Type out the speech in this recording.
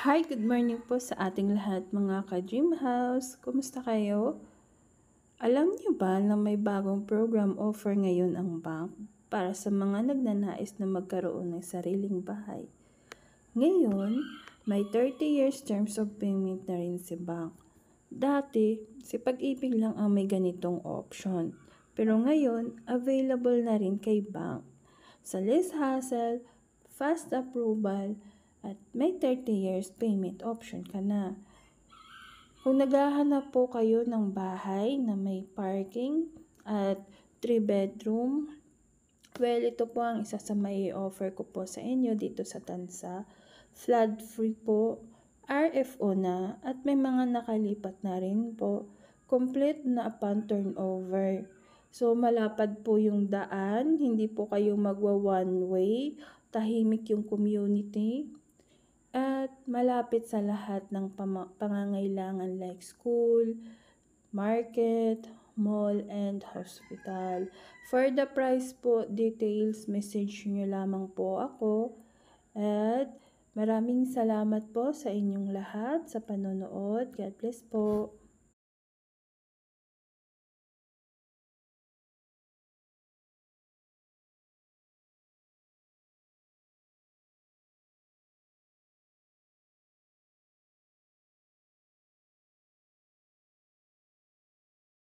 Hi, good morning po sa ating lahat mga ka-Dream House. Kumusta kayo? Alam niyo ba na may bagong program offer ngayon ang bank para sa mga nagnanais na magkaroon ng sariling bahay? Ngayon, may 30 years terms of payment na rin si bank. Dati, si Pag-ibig lang ang may ganitong option. Pero ngayon, available na rin kay bank. Sa less hassle, fast approval, at may 30 years payment option ka na. Kung naghahanap po kayo ng bahay na may parking at 3 bedroom, well, ito po ang isa sa may offer ko po sa inyo dito sa Tansa. Flood free po, RFO na, at may mga nakalipat na rin po. Complete na upon turnover. So, malapad po yung daan, hindi po kayo magwa one way, tahimik yung community. At malapit sa lahat ng pangangailangan like school, market, mall, and hospital. For the price po, details, message nyo lamang po ako. At maraming salamat po sa inyong lahat sa panonood. God bless po.